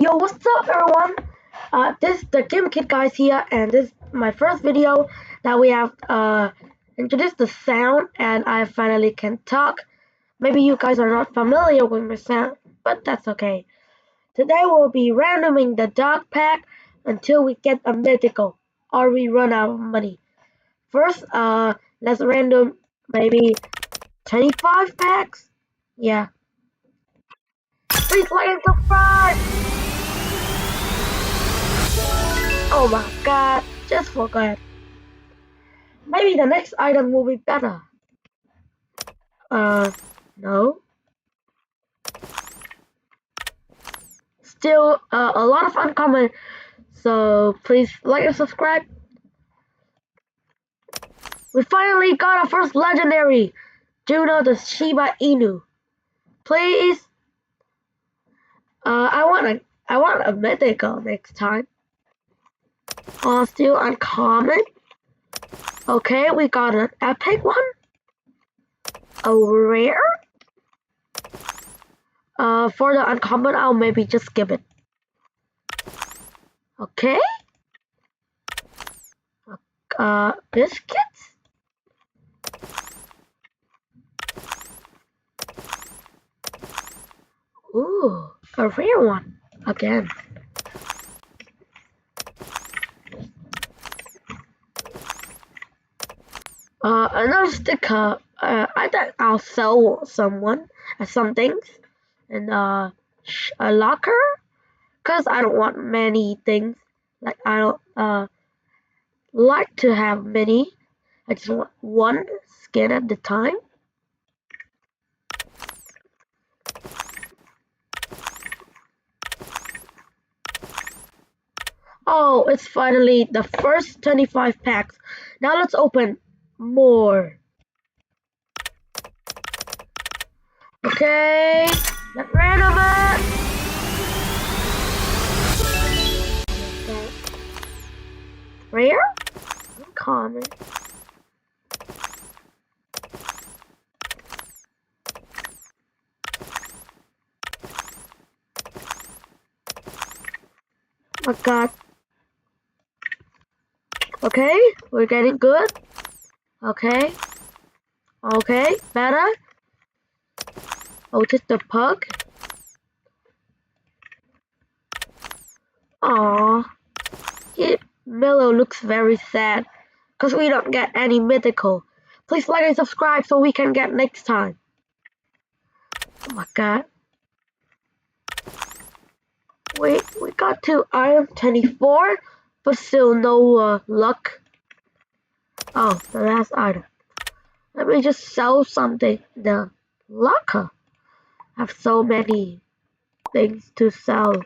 Yo, what's up everyone? This is the Gimkit guys here, and this is my first video that we have introduced the sound, and I finally can talk. Maybe you guys are not familiar with my sound, but that's okay. Today we'll be randoming the dog pack until we get a mythical or we run out of money. First, let's random maybe 25 packs. Yeah. Please like and subscribe. Oh my god, just forgot. Maybe the next item will be better. No. Still, a lot of uncommon. So please like and subscribe. We finally got our first legendary. Juno the Shiba Inu. Please. I want a mythical next time. Still uncommon. Okay, we got an epic one. A rare. For the uncommon, I'll maybe just skip it. Okay. Biscuits. Ooh, a rare one again. Another sticker. I think I'll sell someone some things and a locker, cause I don't want many things. Like I don't like to have many. I just want one skin at the time. Oh, it's finally the first 25 packs. Now let's open more. Okay, let's random it. Rare? Uncommon. Oh my god. Okay, we're getting good. Okay. Okay, better. Oh, just the pug. Aww. Milo looks very sad because we don't get any mythical. Please like and subscribe so we can get next time. Oh my god. Wait, we got to item 24, but still no luck. Oh, the last item. Let me just sell something. The locker. I have so many things to sell.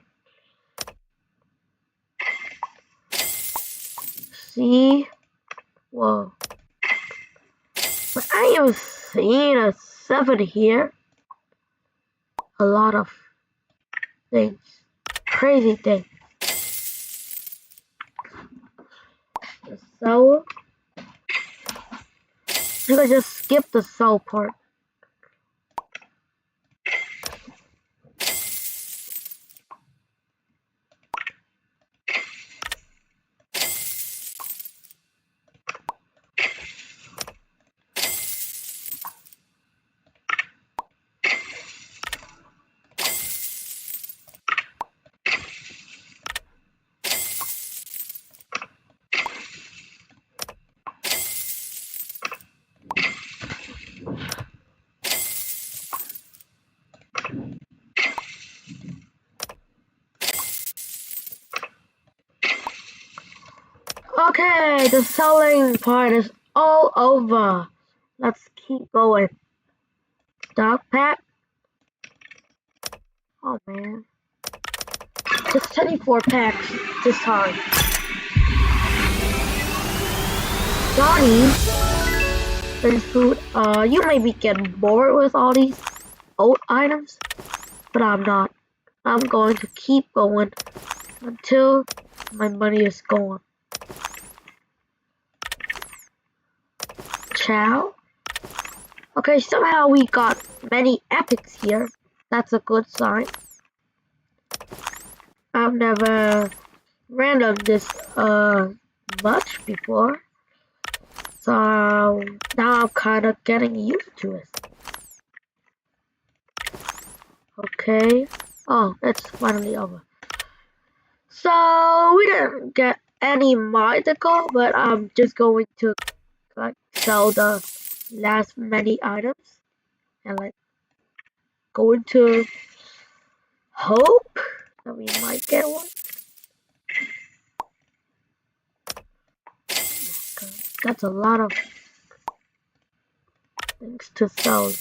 See? Whoa. But I am seeing a 7 here. A lot of things. Crazy things. The soul. I think I just skipped the soul part. Okay, the selling part is all over. Let's keep going. Dog pack. Oh man. Just 24 packs this time. Johnny. There's food. You may be getting bored with all these old items, but I'm not. I'm going to keep going until my money is gone. Chow. Okay, somehow we got many epics here. That's a good sign. I've never random this much before, so now I'm kind of getting used to it. Okay. Oh, it's finally over. So we didn't get any mythical, but I'm just going to like sell the last many items and like going to hope that we might get one. That's a lot of things to sell.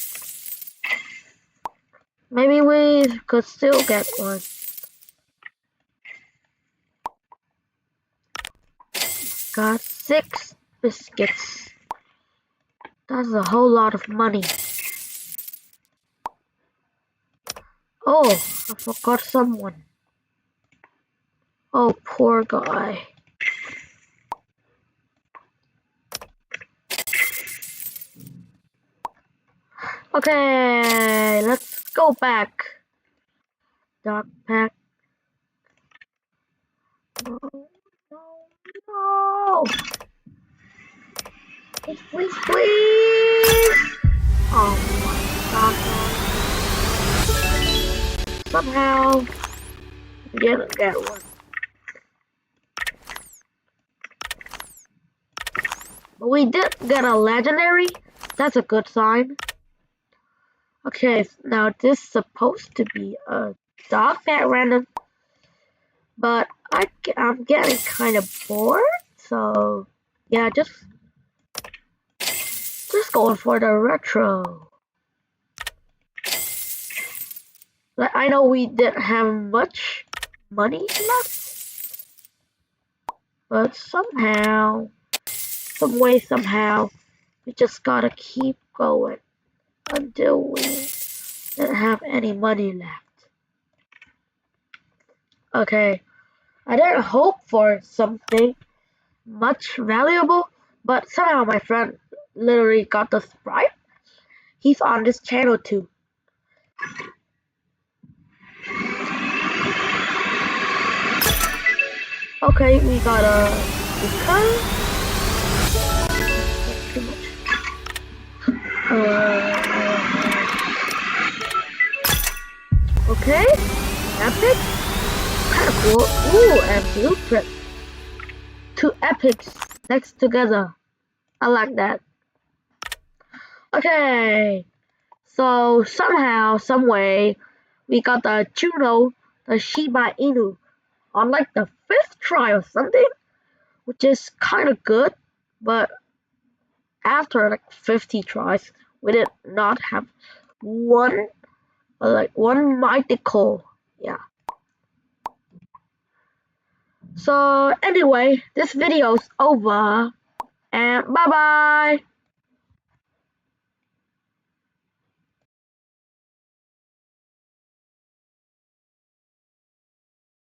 Maybe we could still get one. Got 6 biscuits. That's a whole lot of money. Oh, I forgot someone. Oh, poor guy. Okay, let's go back. Dark pack. No, no, no. Please, please, please. Oh my god. Somehow, we didn't get one. But we did get a legendary. That's a good sign. Okay, now this is supposed to be a dog pack random. But I'm getting kind of bored. So, yeah, just going for the retro. Like, I know we didn't have much money left, but somehow, some way, somehow, we just gotta keep going until we didn't have any money left. Okay, I didn't hope for something much valuable, but somehow my friend literally got the sprite. He's on this channel too. Okay, we got a return. Too much. Okay, epic. Kind of cool. Ooh, and blueprint. 2 epics next together. I like that. Okay, so somehow, some way, we got the Juno, the Shiba Inu, on like the 5th try or something, which is kind of good, but after like 50 tries, we did not have one mythical. Yeah. So anyway, this video's over and bye bye.